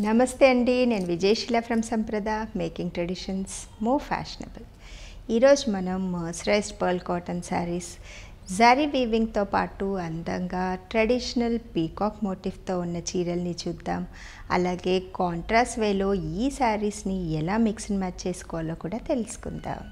నమస్తే అండి. నేను Vijayasheela from Sampradha making traditions more fashionable. ఈరోజు మనం mercerised pearl cotton saris zari వీవింగ్తో పాటు అందంగా ట్రెడిషనల్ పీకాక్ మోటిఫ్తో ఉన్న చీరల్ని చూద్దాం. అలాగే కాంట్రాస్ట్ వేలో ఈ శారీస్ని ఎలా మిక్స్ అండ్ మ్యాచ్ చేసుకోవాలో కూడా తెలుసుకుందాం.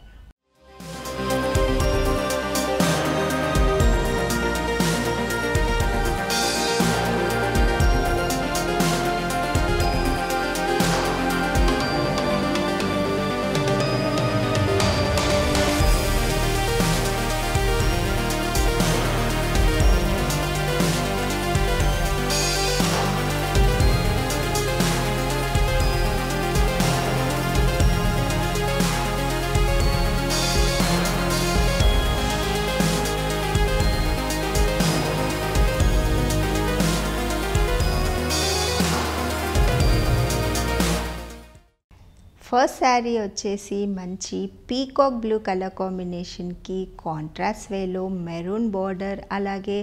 ఫస్ట్ శారీ వచ్చేసి మంచి పీకాక్ బ్లూ కలర్ కాంబినేషన్కి కాంట్రాస్ట్ వేలో మెరూన్ బార్డర్ అలాగే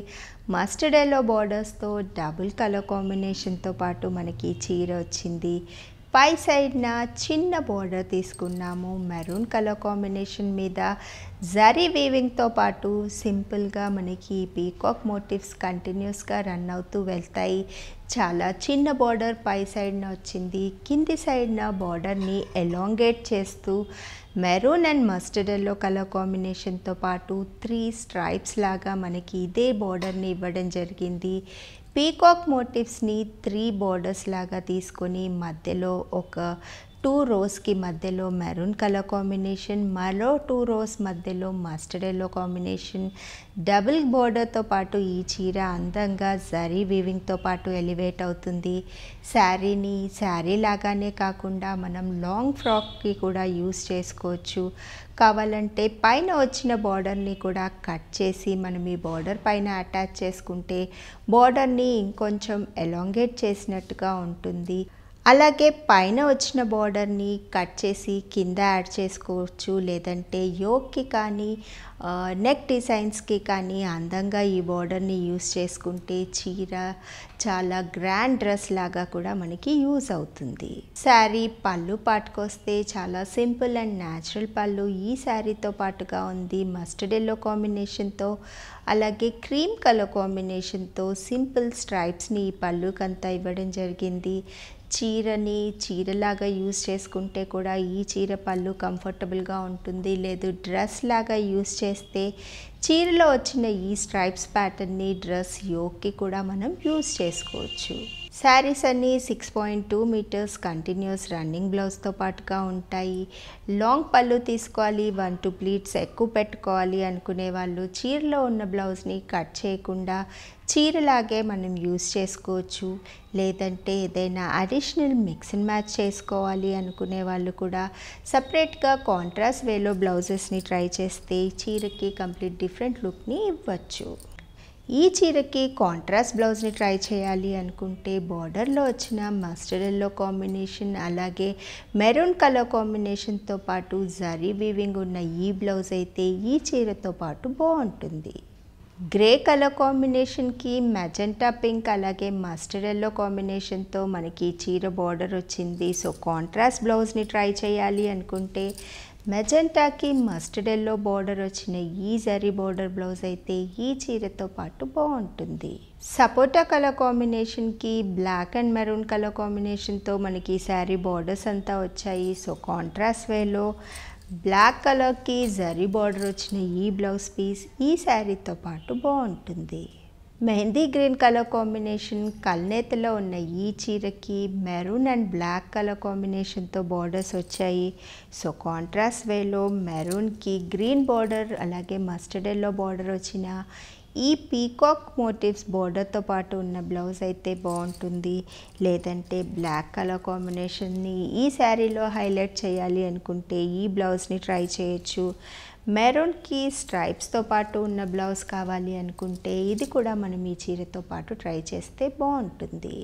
మస్టర్డ్ ఎల్లో బార్డర్స్తో డబుల్ కలర్ కాంబినేషన్తో పాటు మనకి చీర వచ్చింది. పై సైడ్న చిన్న బార్డర్ తీసుకున్నాము. మెరూన్ కలర్ కాంబినేషన్ మీద జరీ వీవింగ్తో పాటు సింపుల్గా మనకి పీకాక్ మోటివ్స్ కంటిన్యూస్గా రన్ అవుతూ వెళ్తాయి. చాలా చిన్న బార్డర్ పై సైడ్న వచ్చింది. కింది సైడ్న బార్డర్ని ఎలాంగేట్ చేస్తూ maroon and mustard yellow colour కాంబినేషన్తో పాటు 3 స్ట్రైప్స్ లాగా మనకి ఇదే బార్డర్ని ఇవ్వడం జరిగింది. పీకాక్ మోటివ్స్ని 3 బార్డర్స్ లాగా తీసుకొని మధ్యలో ఒక 2 రోస్కి మధ్యలో మెరూన్ కలర్ కాంబినేషన్, మరో 2 రోస్ మధ్యలో మస్టర్డ్ ఎల్లో కాంబినేషన్, డబుల్ బార్డర్తో పాటు ఈ చీర అందంగా జరీ వీవింగ్తో పాటు ఎలివేట్ అవుతుంది. శారీని శారీ లాగానే కాకుండా మనం లాంగ్ ఫ్రాక్కి కూడా యూస్ చేసుకోవచ్చు. కావాలంటే పైన వచ్చిన బార్డర్ని కూడా కట్ చేసి మనం ఈ బార్డర్ పైన అటాచ్ చేసుకుంటే బార్డర్ని ఇంకొంచెం ఎలాంగేట్ చేసినట్టుగా ఉంటుంది. అలాగే పైన వచ్చిన బార్డర్ని కట్ చేసి కింద యాడ్ చేసుకోవచ్చు. లేదంటే యోక్కి కానీ నెక్ డిజైన్స్కి కానీ అందంగా ఈ బార్డర్ని యూస్ చేసుకుంటే చీర చాలా గ్రాండ్ డ్రెస్ లాగా కూడా మనకి యూజ్ అవుతుంది. శారీ పళ్ళు పాటుకొస్తే చాలా సింపుల్ అండ్ న్యాచురల్ పళ్ళు ఈ శారీతో పాటుగా ఉంది. మస్టర్డ్ ఎల్లో కాంబినేషన్తో అలాగే క్రీమ్ కలర్ కాంబినేషన్తో సింపుల్ స్ట్రైప్స్ని ఈ పళ్ళుకంతా ఇవ్వడం జరిగింది. చీరని చీరలాగా యూస్ చేసుకుంటే కూడా ఈ చీర పళ్ళు కంఫర్టబుల్గా ఉంటుంది. లేదు డ్రెస్ లాగా యూస్ చేస్తే చీరలో వచ్చిన ఈ స్ట్రైప్స్ ప్యాటర్న్ని డ్రెస్ యోక్కి కూడా మనం యూస్ చేసుకోవచ్చు. శారీస్ అన్నీ 6.2 మీటర్స్ కంటిన్యూస్ రన్నింగ్ బ్లౌజ్తో పాటుగా ఉంటాయి. లాంగ్ పళ్ళు తీసుకోవాలి, 1-2 ప్లీట్స్ ఎక్కువ పెట్టుకోవాలి అనుకునే వాళ్ళు చీరలో ఉన్న బ్లౌజ్ని కట్ చేయకుండా చీరలాగే మనం యూస్ చేసుకోవచ్చు. లేదంటే ఏదైనా అడిషనల్ మిక్స్ అండ్ మ్యాచ్ చేసుకోవాలి అనుకునే వాళ్ళు కూడా సపరేట్గా కాంట్రాస్ట్ వేలో బ్లౌజెస్ని ట్రై చేస్తే చీరకి కంప్లీట్ డిఫరెంట్ లుక్ని ఇవ్వచ్చు. ఈ చీరకి కాంట్రాస్ట్ బ్లౌజ్ని ట్రై చేయాలి అనుకుంటే బార్డర్లో వచ్చిన మస్టర్డ్ ఎల్లో కాంబినేషన్ అలాగే మెరూన్ కలర్ కాంబినేషన్తో పాటు జరీ వీవింగ్ ఉన్న ఈ బ్లౌజ్ అయితే ఈ చీరతో పాటు బాగుంటుంది. గ్రే కలర్ కాంబినేషన్కి మెజెంటా పింక్ అలాగే మస్టర్డ్ ఎల్లో కాంబినేషన్తో మనకి చీర బార్డర్ వచ్చింది. సో కాంట్రాస్ట్ బ్లౌజ్ని ట్రై చేయాలి అనుకుంటే మెజెంటాకి మస్టర్డ్ ఎల్లో బార్డర్ వచ్చిన ఈ జరీ బార్డర్ బ్లౌజ్ అయితే ఈ చీరతో పాటు బాగుంటుంది. సపోటా కలర్ కాంబినేషన్కి బ్లాక్ అండ్ మెరూన్ కలర్ కాంబినేషన్తో మనకి శారీ బార్డర్స్ అంతా వచ్చాయి. సో కాంట్రాస్ట్ వేలో బ్లాక్ కలర్కి జరీ బార్డర్ వచ్చిన ఈ బ్లౌజ్ పీస్ ఈ శారీతో పాటు బాగుంటుంది. మెహందీ గ్రీన్ కలర్ కాంబినేషన్ కల్నేతలో ఉన్న ఈ చీరకి మెరూన్ అండ్ బ్లాక్ కలర్ కాంబినేషన్తో బార్డర్స్ వచ్చాయి. సో కాంట్రాస్ట్ వేలో మెరూన్కి గ్రీన్ బార్డర్ అలాగే మస్టర్డ్ ఎల్లో బార్డర్ వచ్చిన ఈ పీకాక్ మోటివ్స్ బార్డర్తో పాటు ఉన్న బ్లౌజ్ అయితే బాగుంటుంది. లేదంటే బ్లాక్ కలర్ కాంబినేషన్ని ఈ శారీలో హైలైట్ చేయాలి అనుకుంటే ఈ బ్లౌజ్ని ట్రై చేయొచ్చు. మెరూన్కి స్ట్రైప్స్తో పాటు ఉన్న బ్లౌజ్ కావాలి అనుకుంటే ఇది కూడా మనం ఈ చీరతో పాటు ట్రై చేస్తే బాగుంటుంది.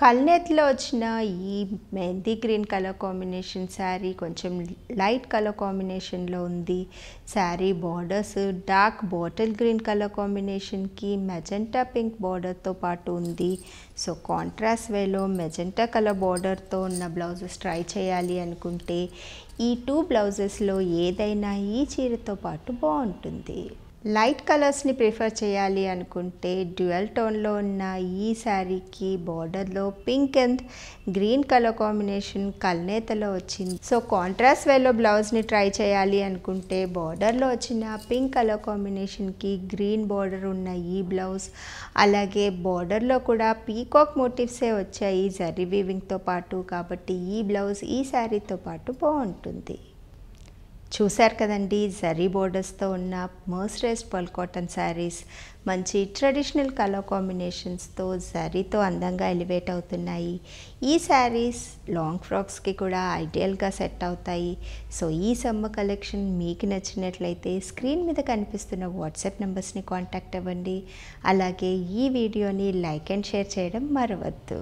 కల్నేత్లో వచ్చిన ఈ mehndi green colour combination sari కొంచెం లైట్ కలర్ కాంబినేషన్లో ఉంది. Sari borders dark bottle green colour కాంబినేషన్కి మెజెంటా పింక్ బార్డర్తో పాటు ఉంది. సో కాంట్రాస్ట్ వేలో మెజెంటా కలర్ బార్డర్తో ఉన్న బ్లౌజెస్ ట్రై చేయాలి అనుకుంటే ఈ 2 బ్లౌజెస్లో ఏదైనా ఈ చీరతో పాటు బాగుంటుంది. లైట్ కలర్స్ని ప్రిఫర్ చేయాలి అనుకుంటే డ్యూయల్ టోన్లో ఉన్న ఈ శారీకి బార్డర్లో pink and green colour combination కల్నేతలో వచ్చింది. సో కాంట్రాస్ట్ వేలో బ్లౌజ్ని ట్రై చేయాలి అనుకుంటే బార్డర్లో వచ్చిన పింక్ కలర్ కాంబినేషన్కి గ్రీన్ బార్డర్ ఉన్న ఈ బ్లౌజ్, అలాగే బార్డర్లో కూడా పీకాక్ మోటివ్సే వచ్చాయి జరీ వీవింగ్తో పాటు. కాబట్టి ఈ బ్లౌజ్ ఈ శారీతో పాటు బాగుంటుంది. చూశారు కదండి, జరీ బోర్డర్స్తో ఉన్న మర్సరైజ్డ్ పర్ల్ కాటన్ శారీస్ మంచి ట్రెడిషనల్ కలర్ కాంబినేషన్స్తో జరీతో అందంగా ఎలివేట్ అవుతున్నాయి. ఈ శారీస్ లాంగ్ ఫ్రాక్స్కి కూడా ఐడియల్గా సెట్ అవుతాయి. సో ఈ సమ్మర్ కలెక్షన్ మీకు నచ్చినట్లయితే స్క్రీన్ మీద కనిపిస్తున్న వాట్సాప్ నెంబర్స్ని కాంటాక్ట్ అవ్వండి. అలాగే ఈ వీడియోని లైక్ అండ్ షేర్ చేయడం మరవద్దు.